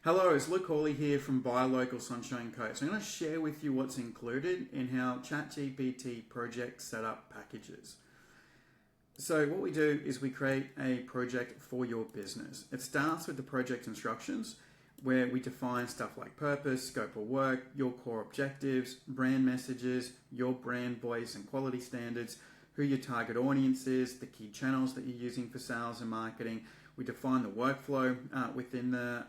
Hello, it's Luke Hawley here from Buy Local Sunshine Coast. I'm going to share with you what's included in how ChatGPT project setup packages. So what we do is we create a project for your business. It starts with the project instructions where we define stuff like purpose, scope of work, your core objectives, brand messages, your brand voice and quality standards, who your target audience is, the key channels that you're using for sales and marketing. We define the workflow within the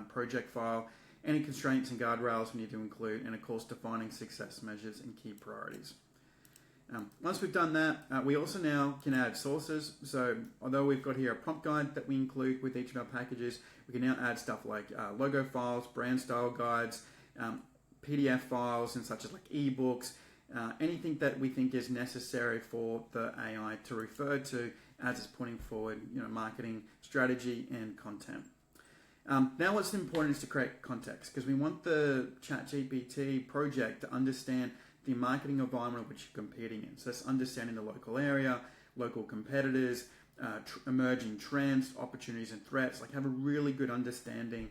project file, any constraints and guardrails we need to include, and of course defining success measures and key priorities. Once we've done that, we also now can add sources. So although we've got here a prompt guide that we include with each of our packages, we can now add stuff like logo files, brand style guides, PDF files, and such as like ebooks, anything that we think is necessary for the AI to refer to as it's putting forward, marketing strategy and content. Now what's important is to create context, because we want the ChatGPT project to understand the marketing environment which you're competing in. So that's understanding the local area, local competitors, emerging trends, opportunities and threats, like have a really good understanding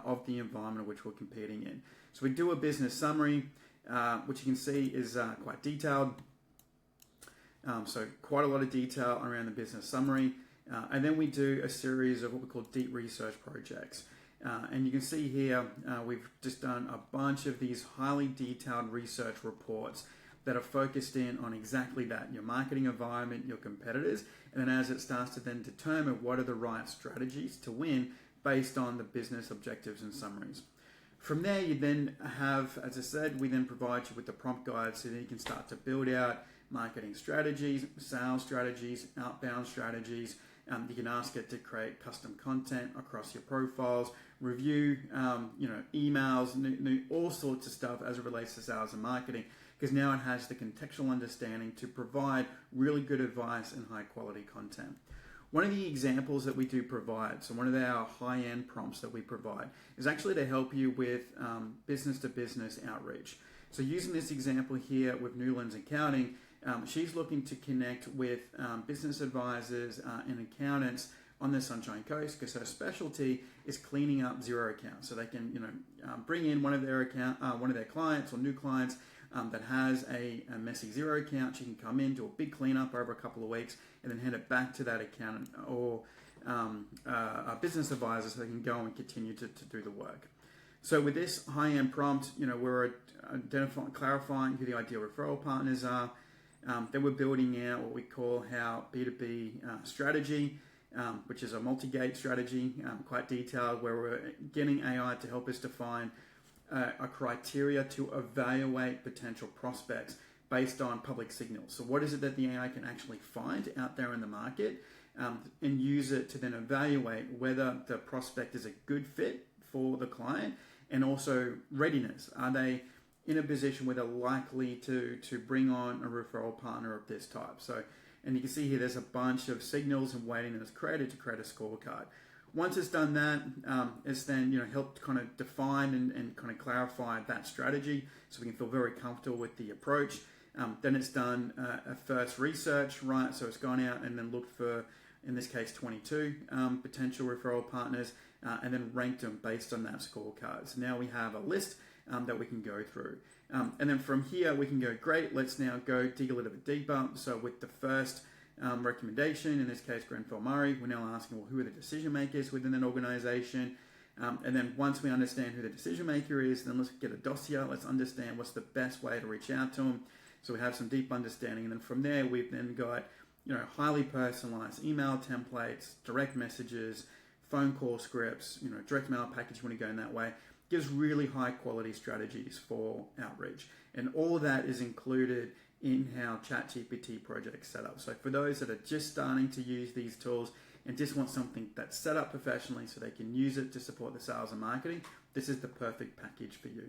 of the environment which we're competing in. So we do a business summary, which you can see is quite detailed. So quite a lot of detail around the business summary. And then we do a series of what we call deep research projects. And you can see here, we've just done a bunch of these highly detailed research reports that are focused in on exactly that, your marketing environment, your competitors, and then as it starts to then determine what are the right strategies to win based on the business objectives and summaries. From there, you then have, as I said, we then provide you with the prompt guide so that you can start to build out marketing strategies, sales strategies, outbound strategies. You can ask it to create custom content across your profiles, review, emails, all sorts of stuff as it relates to sales and marketing, because now it has the contextual understanding to provide really good advice and high quality content. One of the examples that we do provide, so one of our high-end prompts that we provide, is actually to help you with business-to-business outreach. So using this example here with Newlands Accounting, she's looking to connect with business advisors and accountants on the Sunshine Coast, because her specialty is cleaning up zero accounts. So they can, bring in one of their clients or new clients that has a messy zero account. She can come in, do a big cleanup over a couple of weeks, and then hand it back to that accountant or a business advisor so they can go and continue to do the work. So with this high-end prompt, we're clarifying who the ideal referral partners are. Then we're building out what we call our B2B strategy, which is a multi-gate strategy, quite detailed, where we're getting AI to help us define a criteria to evaluate potential prospects based on public signals. So what is it that the AI can actually find out there in the market and use it to then evaluate whether the prospect is a good fit for the client, and also readiness. Are they in a position where they're likely to bring on a referral partner of this type? So, and you can see here there's a bunch of signals and weighting that is created to create a scorecard. Once it's done that, it's then helped kind of define and kind of clarify that strategy so we can feel very comfortable with the approach. Then it's done a first research, right? So it's gone out and then looked for, in this case, 22 potential referral partners, and then ranked them based on that scorecard. So now we have a list that we can go through. And then from here, we can go, great, let's now go dig a little bit deeper. So with the first recommendation, in this case, Grenfell Murray, we're now asking, well, who are the decision makers within an organization? And then once we understand who the decision maker is, then let's get a dossier. Let's understand what's the best way to reach out to them. So we have some deep understanding. And then from there, we've then got, highly personalized email templates, direct messages, phone call scripts, direct mail package, you want to go in that way. Gives really high quality strategies for outreach. And all of that is included in how ChatGPT project setup. So for those that are just starting to use these tools and just want something that's set up professionally so they can use it to support the sales and marketing, this is the perfect package for you.